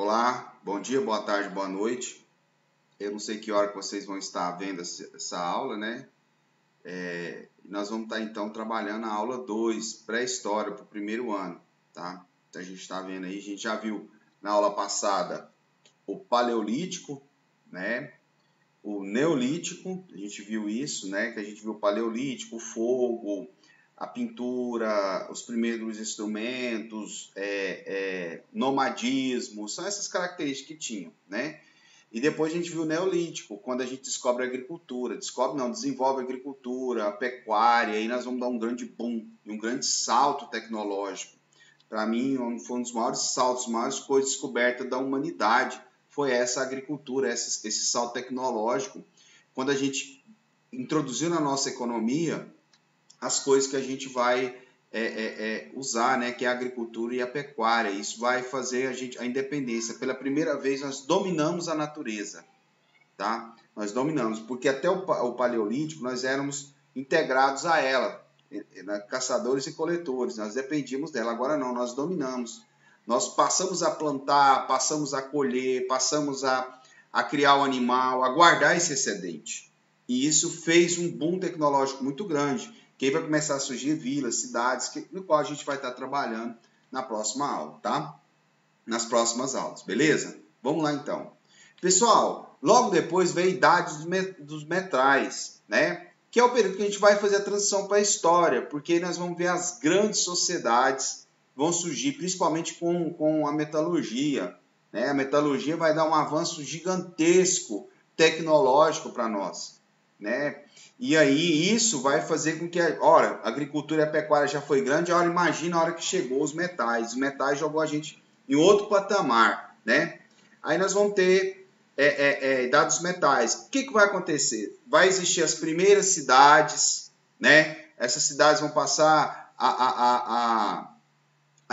Olá, bom dia, boa tarde, boa noite. Eu não sei que hora que vocês vão estar vendo essa aula, né? Nós vamos estar, então, trabalhando a aula 2, pré-história, para o primeiro ano, tá? Então, a gente está vendo aí, a gente já viu na aula passada o Paleolítico, né? O Neolítico, a gente viu isso, né? Que a gente viu o Paleolítico, o fogo, a pintura, os primeiros instrumentos, nomadismo, são essas características que tinham, né? E depois a gente viu o Neolítico, quando a gente descobre a agricultura, desenvolve a agricultura, a pecuária, aí nós vamos dar um grande boom e um grande salto tecnológico. Para mim, foi um dos maiores saltos, maiores coisas descobertas da humanidade, foi essa agricultura, esse salto tecnológico, quando a gente introduziu na nossa economia as coisas que a gente vai usar, né, que é a agricultura e a pecuária. Isso vai fazer a independência. Pela primeira vez, nós dominamos a natureza, tá? Nós dominamos, porque até o Paleolítico nós éramos integrados a ela, caçadores e coletores, nós dependíamos dela. Agora não, nós dominamos. Nós passamos a plantar, passamos a colher, passamos a criar o animal, a guardar esse excedente. E isso fez um boom tecnológico muito grande, que aí vai começar a surgir vilas, cidades, no qual a gente vai estar trabalhando na próxima aula, tá? Nas próximas aulas, beleza? Vamos lá, então. Pessoal, logo depois vem a idade dos metais, né? Que é o período que a gente vai fazer a transição para a história, porque aí nós vamos ver as grandes sociedades vão surgir, principalmente com a metalurgia, né? A metalurgia vai dar um avanço gigantesco tecnológico para nós, né? E aí isso vai fazer com que, ora, a agricultura e a pecuária já foi grande, ora, imagina a hora que chegou os metais. Os metais jogou a gente em outro patamar, né? Aí nós vamos ter dados metais. O que vai acontecer? Vai existir as primeiras cidades, né? Essas cidades vão passar a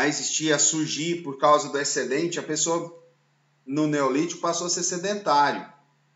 existir, a surgir por causa do excedente. A pessoa no Neolítico passou a ser sedentário,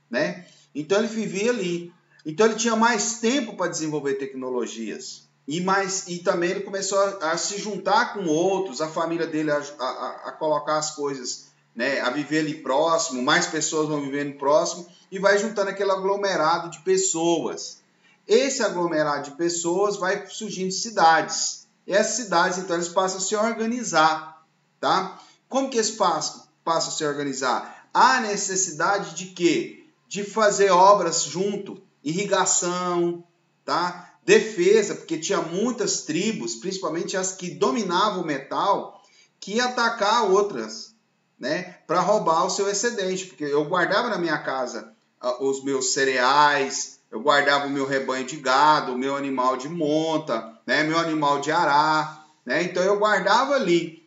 né? Então ele vivia ali. Então ele tinha mais tempo para desenvolver tecnologias. E também ele começou a se juntar com outros, a família dele a colocar as coisas, né, a viver ali próximo, mais pessoas vão vivendo próximo, e vai juntando aquele aglomerado de pessoas. Esse aglomerado de pessoas vai surgindo cidades. E essas cidades, então, eles passam a se organizar, tá? Como que eles passam a se organizar? Há necessidade de quê? De fazer obras junto, irrigação, tá? Defesa, porque tinha muitas tribos, principalmente as que dominavam o metal, que iam atacar outras, né? Para roubar o seu excedente, porque eu guardava na minha casa os meus cereais, eu guardava o meu rebanho de gado, o meu animal de monta, né? Meu animal de ará, né? Então eu guardava ali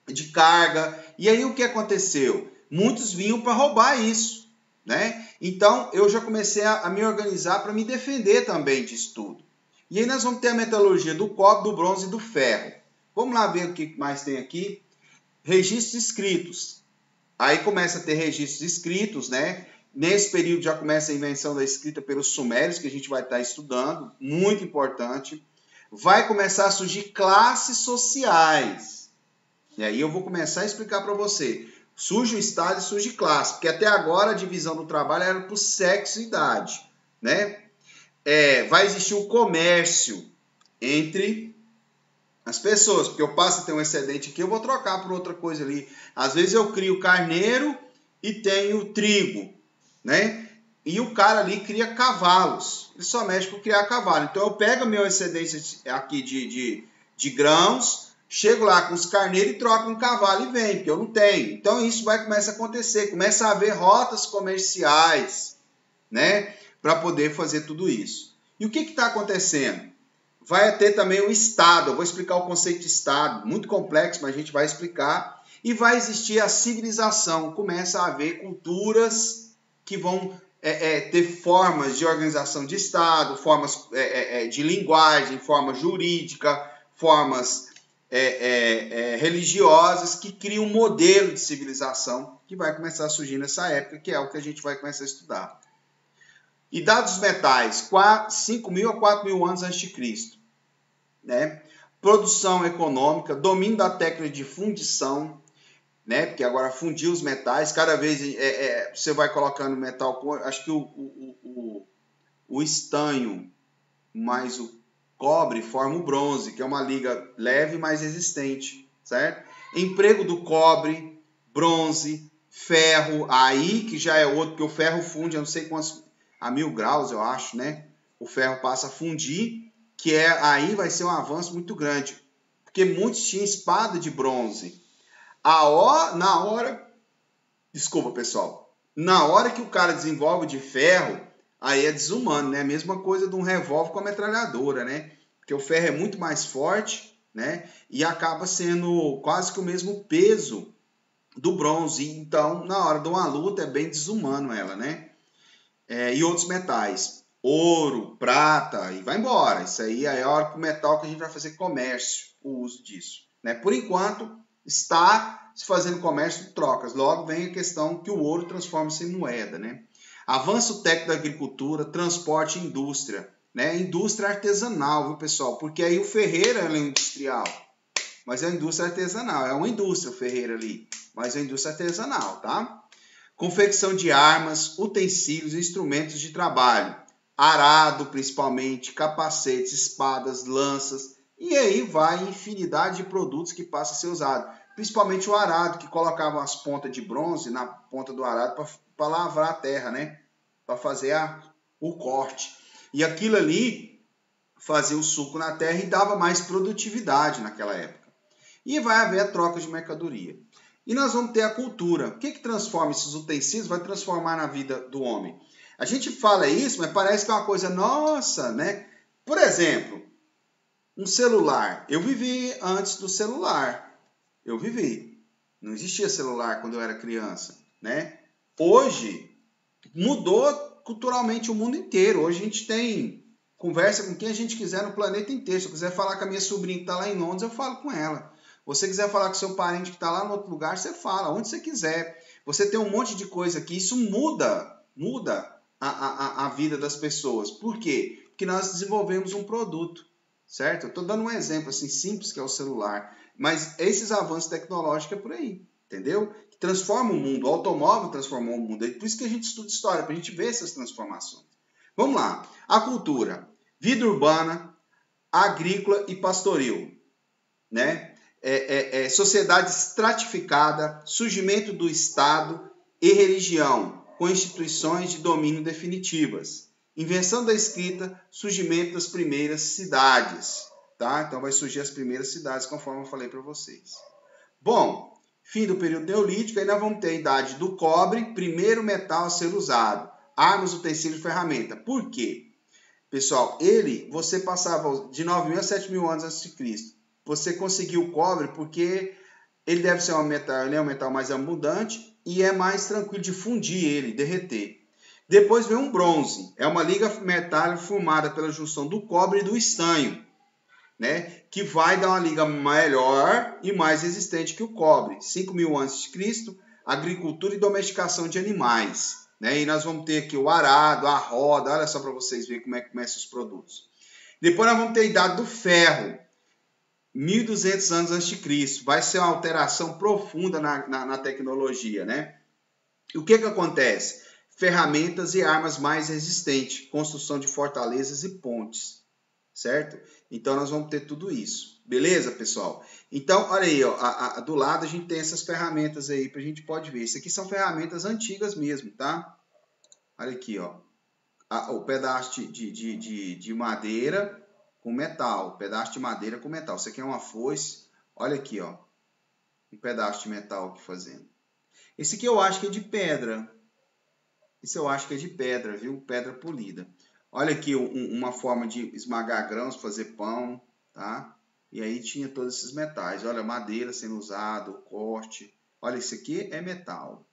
de carga. E aí o que aconteceu? Muitos vinham para roubar isso, né? Então eu já comecei a me organizar para me defender também disso tudo. E aí nós vamos ter a metalurgia do cobre, do bronze e do ferro. Vamos lá ver o que mais tem aqui. Registros escritos. Aí começa a ter registros escritos, né? Nesse período já começa a invenção da escrita pelos sumérios, que a gente vai estar estudando, muito importante. Vai começar a surgir classes sociais. E aí eu vou começar a explicar para você. Surge o estado e surge classe, porque até agora a divisão do trabalho era por sexo e idade, né? Vai existir o comércio entre as pessoas, porque eu passo a ter um excedente aqui, eu vou trocar por outra coisa ali. Às vezes eu crio carneiro e tenho trigo, né? E o cara ali cria cavalos. Ele só mexe com criar cavalo. Então eu pego meu excedente aqui de grãos, chego lá com os carneiros e troco um cavalo e vem, porque eu não tenho. Então isso vai começar a acontecer. Começa a haver rotas comerciais, né? Para poder fazer tudo isso. E o que está acontecendo? Vai ter também o Estado. Eu vou explicar o conceito de Estado, muito complexo, mas a gente vai explicar. E vai existir a civilização. Começa a haver culturas que vão ter formas de organização de Estado, formas de linguagem, forma jurídica, formas religiosas que criam um modelo de civilização que vai começar a surgir nessa época, que é o que a gente vai começar a estudar. Idade dos metais, 5.000 a 4.000 anos antes de Cristo. Né? Produção econômica, domínio da técnica de fundição, né? Porque agora fundiu os metais, cada vez você vai colocando metal, acho que o estanho mais o cobre forma o bronze, que é uma liga leve e mais resistente, certo? Emprego do cobre, bronze, ferro, aí que já é outro, porque o ferro funde, eu não sei quantos, a 1000 graus, eu acho, né? O ferro passa a fundir, que aí vai ser um avanço muito grande, porque muitos tinham espada de bronze. Desculpa, pessoal, na hora que o cara desenvolve de ferro, aí é desumano, né? A mesma coisa de um revólver com a metralhadora, né? Porque o ferro é muito mais forte, né? E acaba sendo quase que o mesmo peso do bronze. Então, na hora de uma luta, é bem desumano ela, né? E outros metais. Ouro, prata, e vai embora. Isso aí é a hora que o metal que a gente vai fazer comércio, o uso disso, né? Por enquanto, está se fazendo comércio de trocas. Logo vem a questão que o ouro transforma-se em moeda, né? Avanço técnico da agricultura, transporte e indústria, né? Indústria artesanal, viu, pessoal? Porque aí o ferreiro é industrial, mas é uma indústria artesanal. É uma indústria o ferreiro ali, mas é uma indústria artesanal, tá? Confecção de armas, utensílios e instrumentos de trabalho. Arado, principalmente, capacetes, espadas, lanças. E aí vai infinidade de produtos que passam a ser usados. Principalmente o arado, que colocavam as pontas de bronze na ponta do arado para lavrar a terra, né? Para fazer o corte. E aquilo ali fazia o suco na terra e dava mais produtividade naquela época. E vai haver a troca de mercadoria. E nós vamos ter a cultura. O que transforma esses utensílios? Vai transformar na vida do homem. A gente fala isso, mas parece que é uma coisa nossa, né? Por exemplo, um celular. Eu vivi antes do celular. Eu vivi. Não existia celular quando eu era criança, né? Hoje, mudou culturalmente o mundo inteiro. Hoje a gente tem conversa com quem a gente quiser no planeta inteiro. Se eu quiser falar com a minha sobrinha que está lá em Londres, eu falo com ela. Você quiser falar com seu parente que está lá no outro lugar, você fala, onde você quiser. Você tem um monte de coisa aqui, isso muda a vida das pessoas. Por quê? Porque nós desenvolvemos um produto, certo? Eu estou dando um exemplo assim simples, que é o celular. Mas esses avanços tecnológicos é por aí, entendeu? Que transforma o mundo. O automóvel transformou o mundo. É por isso que a gente estuda história, para a gente ver essas transformações. Vamos lá. A cultura. Vida urbana, agrícola e pastoril, né? Sociedade estratificada, surgimento do Estado e religião, com instituições de domínio definitivas. Invenção da escrita, surgimento das primeiras cidades. Tá? Então vai surgir as primeiras cidades, conforme eu falei para vocês. Bom, fim do período neolítico, aí nós vamos ter a idade do cobre, primeiro metal a ser usado. Armas, utensílios e ferramenta. Por quê? Pessoal, você passava de 9.000 a 7.000 anos antes de Cristo. Você conseguiu o cobre porque ele deve ser um metal mais abundante e é mais tranquilo de fundir ele, derreter. Depois vem um bronze, é uma liga metálica formada pela junção do cobre e do estanho, né? Que vai dar uma liga melhor e mais resistente que o cobre. 5.000 a.C., agricultura e domesticação de animais, né? E nós vamos ter aqui o arado, a roda, olha só para vocês verem como é que começam os produtos. Depois nós vamos ter a idade do ferro, 1.200 anos antes de Cristo. Vai ser uma alteração profunda na tecnologia, né? E o que acontece? Ferramentas e armas mais resistentes, construção de fortalezas e pontes, certo? Então nós vamos ter tudo isso, beleza, pessoal? Então, olha aí, ó, do lado a gente tem essas ferramentas aí, a gente pode ver. Isso aqui são ferramentas antigas mesmo, tá? Olha aqui, ó, o pedaço de madeira com metal, pedaço de madeira com metal. Isso aqui é uma foice, olha aqui, ó, um pedaço de metal aqui fazendo. Esse aqui eu acho que é de pedra. Isso eu acho que é de pedra, viu? Pedra polida. Olha aqui uma forma de esmagar grãos, fazer pão, tá? E aí tinha todos esses metais. Olha, madeira sendo usado, corte. Olha, isso aqui é metal,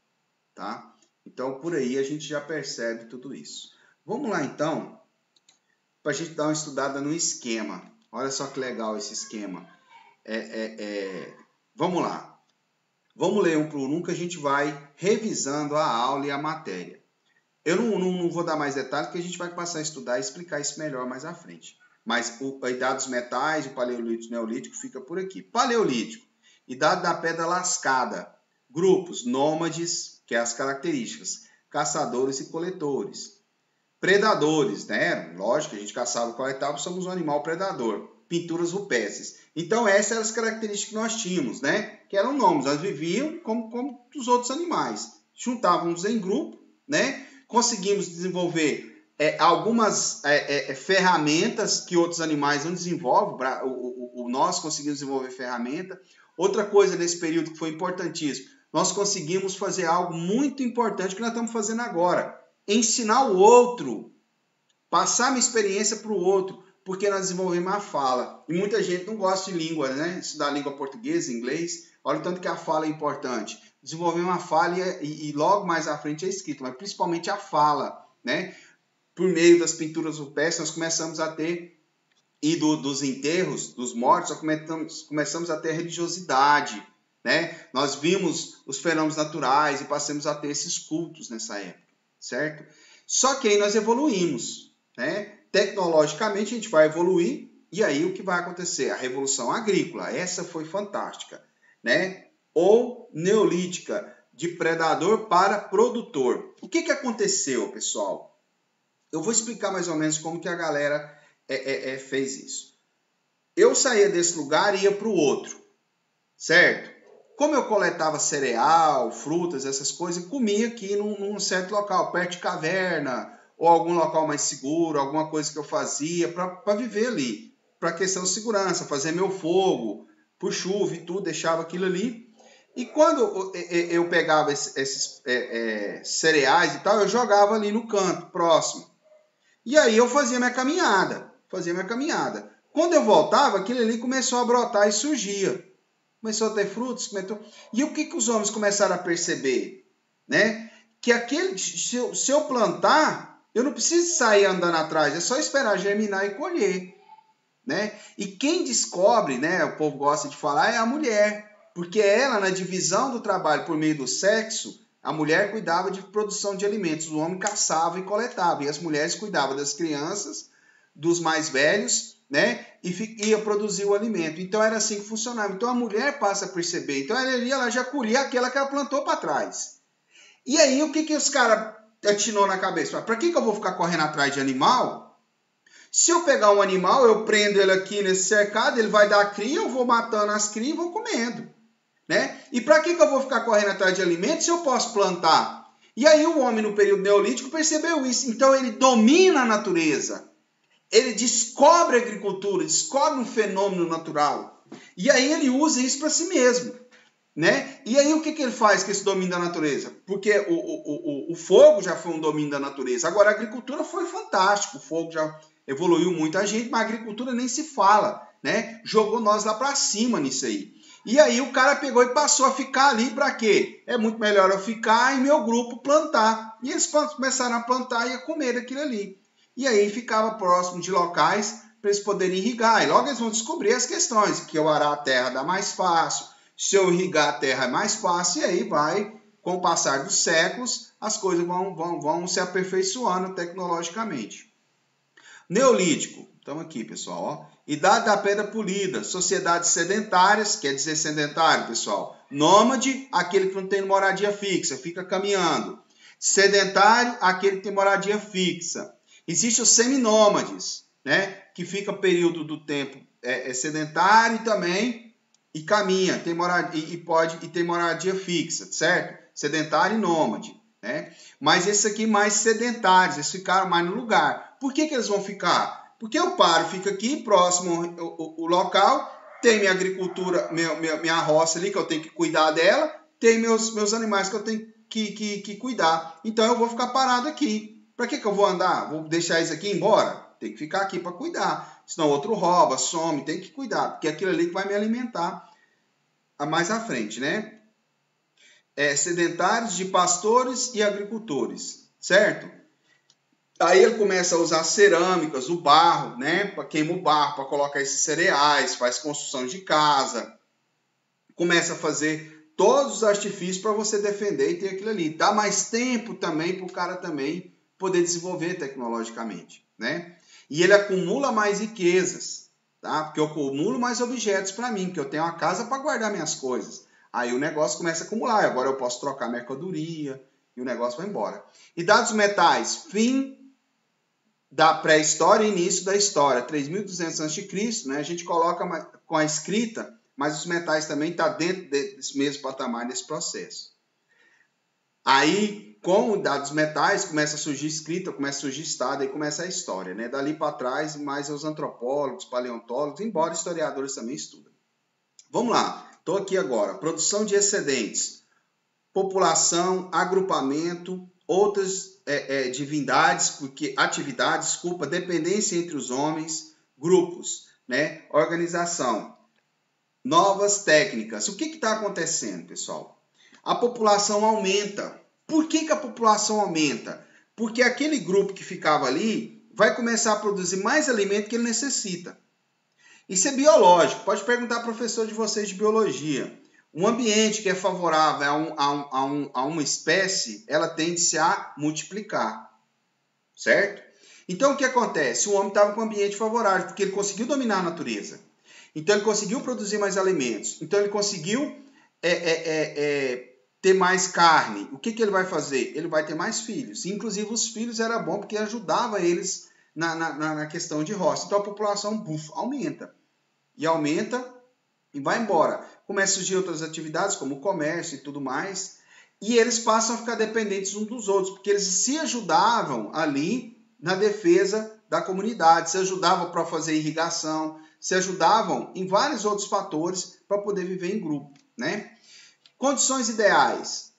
tá? Então, por aí a gente já percebe tudo isso. Vamos lá, então, para a gente dar uma estudada no esquema. Olha só que legal esse esquema. Vamos lá. Vamos ler um por um que a gente vai revisando a aula e a matéria. Eu não vou dar mais detalhes, porque a gente vai passar a estudar e explicar isso melhor mais à frente. Mas a idade dos metais, o paleolítico e o neolítico fica por aqui. Paleolítico, idade da pedra lascada, Grupos, nômades, que é as características, caçadores e coletores. Predadores, né? Lógico, a gente caçava e coletava, somos um animal predador. Pinturas rupestres. Então, essas eram as características que nós tínhamos, né? Que eram nomes, nós vivíamos como os outros animais. Juntávamos em grupo, né? Conseguimos desenvolver algumas ferramentas que outros animais não desenvolvem. Nós conseguimos desenvolver ferramenta. Outra coisa nesse período que foi importantíssimo, nós conseguimos fazer algo muito importante que nós estamos fazendo agora. Ensinar o outro, passar minha experiência para o outro, porque nós desenvolvemos a fala. E muita gente não gosta de língua, né? Estudar língua portuguesa, inglês. Olha o tanto que a fala é importante. Desenvolvemos a fala e logo mais à frente é escrito, mas principalmente a fala, né? Por meio das pinturas rupestres, nós começamos a ter, e dos enterros, dos mortos, nós começamos a ter religiosidade, né? Nós vimos os fenômenos naturais e passamos a ter esses cultos nessa época, certo? Só que aí nós evoluímos, né? Tecnologicamente a gente vai evoluir e aí o que vai acontecer? A revolução agrícola, essa foi fantástica, né? Ou neolítica, de predador para produtor. O que aconteceu, pessoal? Eu vou explicar mais ou menos como que a galera fez isso. Eu saía desse lugar e ia para o outro, certo? Como eu coletava cereal, frutas, essas coisas, comia aqui num certo local, perto de caverna, ou algum local mais seguro, alguma coisa que eu fazia para viver ali, para questão de segurança, fazer meu fogo, por chuva e tudo, deixava aquilo ali. E quando eu pegava esses cereais e tal, eu jogava ali no canto, próximo. E aí eu fazia minha caminhada. Quando eu voltava, aquilo ali começou a brotar e surgia. Começou a ter frutos. E o que os homens começaram a perceber? Né? Que se eu plantar, eu não preciso sair andando atrás, é só esperar germinar e colher. Né? E quem descobre, né, o povo gosta de falar, é a mulher. Porque ela, na divisão do trabalho por meio do sexo, a mulher cuidava de produção de alimentos, o homem caçava e coletava, e as mulheres cuidavam das crianças, dos mais velhos, né? E ia produzir o alimento. Então era assim que funcionava. Então a mulher passa a perceber. Então ela já colhia aquela que ela plantou para trás. E aí o que os caras atinou na cabeça? Para que eu vou ficar correndo atrás de animal? Se eu pegar um animal, eu prendo ele aqui nesse cercado, ele vai dar cria, eu vou matando as crias e vou comendo. Né? E para que eu vou ficar correndo atrás de alimentos se eu posso plantar? E aí o homem no período neolítico percebeu isso. Então ele domina a natureza. Ele descobre a agricultura, descobre um fenômeno natural. E aí ele usa isso para si mesmo. Né? E aí o que ele faz com esse domínio da natureza? Porque o fogo já foi um domínio da natureza. Agora a agricultura foi fantástico. O fogo já evoluiu muita gente, mas a agricultura nem se fala. Né? Jogou nós lá para cima nisso aí. E aí o cara pegou e passou a ficar ali para quê? É muito melhor eu ficar e meu grupo plantar. E eles começaram a plantar e a comer aquilo ali. E aí ficava próximo de locais para eles poderem irrigar. E logo eles vão descobrir as questões, que eu arar a terra dá mais fácil, se eu irrigar a terra é mais fácil, e aí vai, com o passar dos séculos, as coisas vão se aperfeiçoando tecnologicamente. Neolítico, estamos aqui, pessoal, ó. Idade da pedra polida, sociedades sedentárias, quer dizer sedentário, pessoal. Nômade, aquele que não tem moradia fixa, fica caminhando. Sedentário, aquele que tem moradia fixa. Existem os seminômades, né? Que fica período do tempo sedentário também e caminha, tem moradia, e tem moradia fixa, certo? Sedentário e nômade, né? Mas esses aqui mais sedentários, eles ficaram mais no lugar. Por que eles vão ficar? Porque eu paro, fico aqui, próximo o local, tem minha agricultura, minha roça ali, que eu tenho que cuidar dela, tem meus animais que eu tenho que cuidar. Então eu vou ficar parado aqui. Para que eu vou andar? Vou deixar isso aqui embora? Tem que ficar aqui para cuidar. Senão outro rouba, some, tem que cuidar, porque é aquilo ali que vai me alimentar mais à frente, né? Sedentários de pastores e agricultores, certo? Aí ele começa a usar cerâmicas, o barro, né? Queima o barro para colocar esses cereais, faz construção de casa, começa a fazer todos os artifícios para você defender e ter aquilo ali. Dá mais tempo também para o cara também poder desenvolver tecnologicamente, né? E ele acumula mais riquezas, tá? Porque eu acumulo mais objetos para mim, porque eu tenho uma casa para guardar minhas coisas. Aí o negócio começa a acumular. Agora eu posso trocar mercadoria e o negócio vai embora. Idade dos metais, fim da pré-história e início da história, 3.200 a.C., né? A gente coloca com a escrita, mas os metais também estão dentro desse mesmo patamar, nesse processo. Aí, com o dado dos metais, começa a surgir escrita, começa a surgir estado, aí começa a história, né? Dali para trás, mais os antropólogos, paleontólogos, embora historiadores também estudam. Vamos lá, estou aqui agora. Produção de excedentes, população, agrupamento, outras atividades, dependência entre os homens, grupos, né? Organização, novas técnicas. O que está acontecendo, pessoal? A população aumenta. Por que a população aumenta? Porque aquele grupo que ficava ali vai começar a produzir mais alimento que ele necessita. Isso é biológico. Pode perguntar ao professor de vocês de biologia. Um ambiente que é favorável a uma espécie, ela tende-se a multiplicar, certo? Então, o que acontece? O homem estava com um ambiente favorável, porque ele conseguiu dominar a natureza. Então, ele conseguiu produzir mais alimentos. Então, ele conseguiu ter mais carne. O que ele vai fazer? Ele vai ter mais filhos. Inclusive, os filhos era bom, porque ajudava eles na questão de roça. Então, a população aumenta. E aumenta e vai embora. Começa a surgir outras atividades, como o comércio e tudo mais, e eles passam a ficar dependentes uns dos outros, porque eles se ajudavam ali na defesa da comunidade, se ajudavam para fazer irrigação, se ajudavam em vários outros fatores para poder viver em grupo, né? Condições ideais,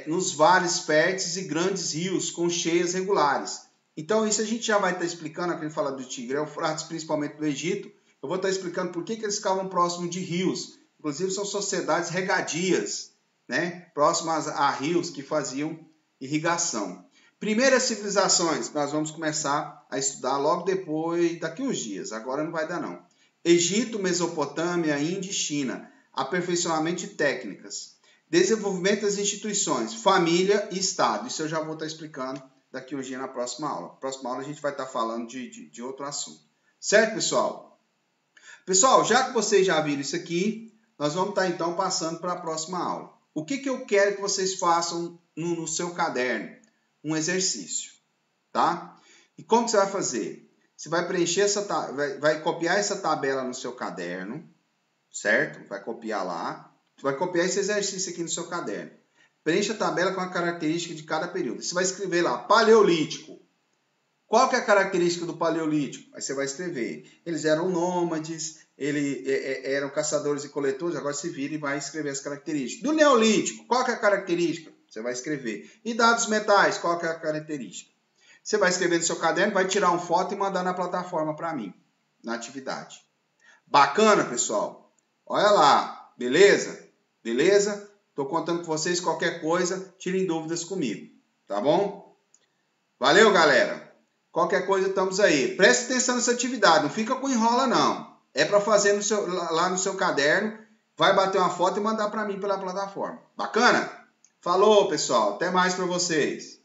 nos vales férteis e grandes rios com cheias regulares. Então, isso a gente já vai estar explicando, aqui a gente fala do Tigre, Eufrates, principalmente do Egito. Eu vou estar explicando por que eles ficavam próximos de rios. Inclusive, são sociedades regadias, né? Próximas a rios que faziam irrigação. Primeiras civilizações, nós vamos começar a estudar logo depois, daqui uns dias. Agora não vai dar, não. Egito, Mesopotâmia, Índia e China. Aperfeiçoamento de técnicas. Desenvolvimento das instituições, família e Estado. Isso eu já vou estar explicando daqui uns dias na próxima aula. Na próxima aula a gente vai estar falando de outro assunto. Certo, pessoal? Pessoal, já que vocês já viram isso aqui, nós vamos estar então passando para a próxima aula. O que eu quero que vocês façam no seu caderno? Um exercício, tá? E como que você vai fazer? Você vai preencher vai copiar essa tabela no seu caderno, certo? Vai copiar lá. Você vai copiar esse exercício aqui no seu caderno. Preencha a tabela com a característica de cada período. Você vai escrever lá, Paleolítico. Qual que é a característica do Paleolítico? Aí você vai escrever. Eles eram nômades, eram caçadores e coletores, agora se vira e vai escrever as características. Do Neolítico, qual que é a característica? Você vai escrever. E dados metais, qual que é a característica? Você vai escrever no seu caderno, vai tirar uma foto e mandar na plataforma para mim, na atividade. Bacana, pessoal? Olha lá, beleza? Beleza? Estou contando com vocês, qualquer coisa, tirem dúvidas comigo, tá bom? Valeu, galera! Qualquer coisa, estamos aí. Preste atenção nessa atividade, não fica com enrola, não. É para fazer lá no seu caderno, vai bater uma foto e mandar para mim pela plataforma. Bacana? Falou, pessoal. Até mais para vocês.